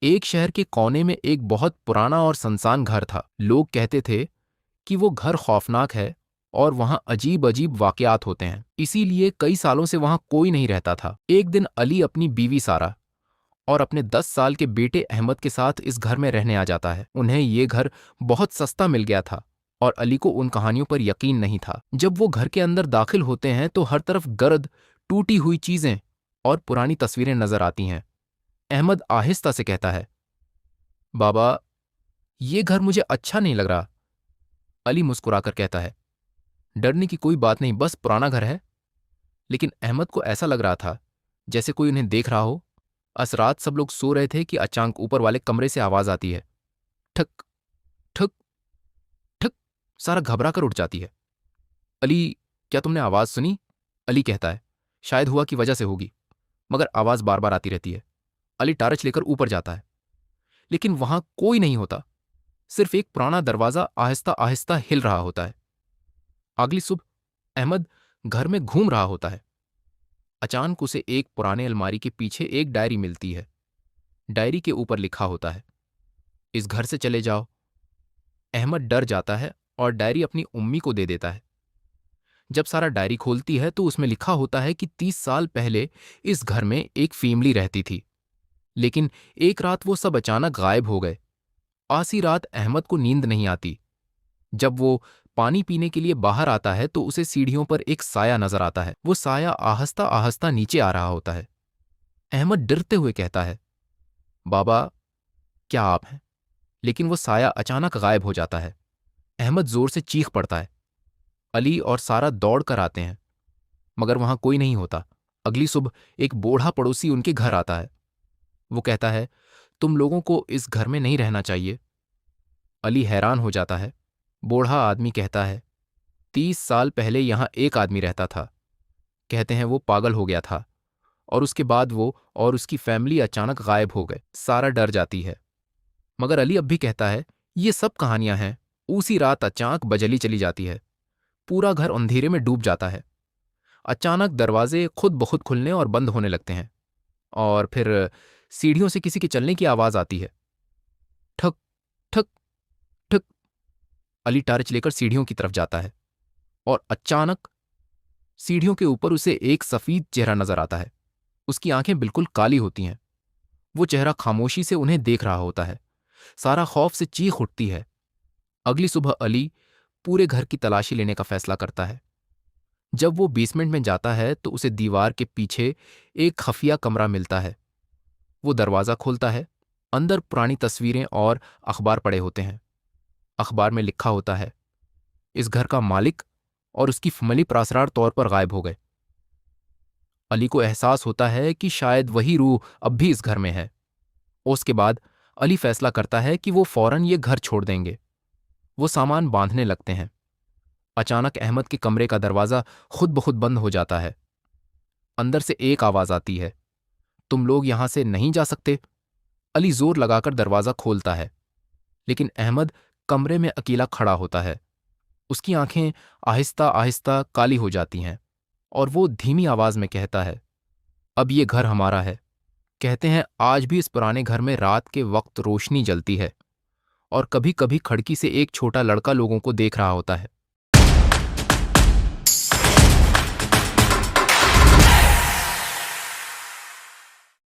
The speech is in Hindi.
एक शहर के कोने में एक बहुत पुराना और सुनसान घर था। लोग कहते थे कि वो घर खौफनाक है और वहां अजीब अजीब वाकयात होते हैं। इसीलिए कई सालों से वहां कोई नहीं रहता था। एक दिन अली अपनी बीवी सारा और अपने 10 साल के बेटे अहमद के साथ इस घर में रहने आ जाता है। उन्हें ये घर बहुत सस्ता मिल गया था और अली को उन कहानियों पर यकीन नहीं था। जब वो घर के अंदर दाखिल होते हैं तो हर तरफ गर्द, टूटी हुई चीजें और पुरानी तस्वीरें नजर आती हैं। अहमद आहिस्ता से कहता है, बाबा, ये घर मुझे अच्छा नहीं लग रहा। अली मुस्कुराकर कहता है, डरने की कोई बात नहीं, बस पुराना घर है। लेकिन अहमद को ऐसा लग रहा था जैसे कोई उन्हें देख रहा हो। अस रात सब लोग सो रहे थे कि अचानक ऊपर वाले कमरे से आवाज आती है, ठक ठक ठक। सारा घबरा कर उठ जाती है। अली, क्या तुमने आवाज सुनी? अली कहता है, शायद हुआ की वजह से होगी, मगर आवाज बार बार आती रहती है। अली टार्च लेकर ऊपर जाता है, लेकिन वहां कोई नहीं होता। सिर्फ एक पुराना दरवाजा आहिस्ता आहिस्ता हिल रहा होता है। अगली सुबह अहमद घर में घूम रहा होता है। अचानक उसे एक पुराने अलमारी के पीछे एक डायरी मिलती है। डायरी के ऊपर लिखा होता है, इस घर से चले जाओ। अहमद डर जाता है और डायरी अपनी उम्मी को दे देता है। जब सारा डायरी खोलती है तो उसमें लिखा होता है कि 30 साल पहले इस घर में एक फैमिली रहती थी, लेकिन एक रात वो सब अचानक गायब हो गए। आसी रात अहमद को नींद नहीं आती। जब वो पानी पीने के लिए बाहर आता है तो उसे सीढ़ियों पर एक साया नजर आता है। वो साया आहिस्ता आहिस्ता नीचे आ रहा होता है। अहमद डरते हुए कहता है, बाबा, क्या आप हैं? लेकिन वो साया अचानक गायब हो जाता है। अहमद जोर से चीख पड़ता है। अली और सारा दौड़ कर आते हैं, मगर वहां कोई नहीं होता। अगली सुबह एक बूढ़ा पड़ोसी उनके घर आता है। वो कहता है, तुम लोगों को इस घर में नहीं रहना चाहिए। अली हैरान हो जाता है। बूढ़ा आदमी कहता है, 30 साल पहले यहां एक आदमी रहता था। कहते हैं वो पागल हो गया था और उसके बाद वो और उसकी फैमिली अचानक गायब हो गए। सारा डर जाती है, मगर अली अब भी कहता है, ये सब कहानियां हैं। उसी रात अचानक बजली चली जाती है। पूरा घर अंधेरे में डूब जाता है। अचानक दरवाजे खुद ब खुद खुलने और बंद होने लगते हैं और फिर सीढ़ियों से किसी के चलने की आवाज आती है, ठक ठक ठक। अली टार्च लेकर सीढ़ियों की तरफ जाता है और अचानक सीढ़ियों के ऊपर उसे एक सफेद चेहरा नजर आता है। उसकी आंखें बिल्कुल काली होती हैं। वो चेहरा खामोशी से उन्हें देख रहा होता है। सारा खौफ से चीख उठती है। अगली सुबह अली पूरे घर की तलाशी लेने का फैसला करता है। जब वो बेसमेंट में जाता है तो उसे दीवार के पीछे एक खफिया कमरा मिलता है। वो दरवाजा खोलता है। अंदर पुरानी तस्वीरें और अखबार पड़े होते हैं। अखबार में लिखा होता है, इस घर का मालिक और उसकी फैमिली प्रासरार तौर पर गायब हो गए। अली को एहसास होता है कि शायद वही रूह अब भी इस घर में है। उसके बाद अली फैसला करता है कि वो फौरन ये घर छोड़ देंगे। वो सामान बांधने लगते हैं। अचानक अहमद के कमरे का दरवाजा खुद ब खुद बंद हो जाता है। अंदर से एक आवाज आती है, तुम लोग यहां से नहीं जा सकते। अली जोर लगाकर दरवाजा खोलता है, लेकिन अहमद कमरे में अकेला खड़ा होता है। उसकी आंखें आहिस्ता आहिस्ता काली हो जाती हैं और वो धीमी आवाज में कहता है, अब ये घर हमारा है। कहते हैं आज भी इस पुराने घर में रात के वक्त रोशनी जलती है और कभी कभी खिड़की से एक छोटा लड़का लोगों को देख रहा होता है।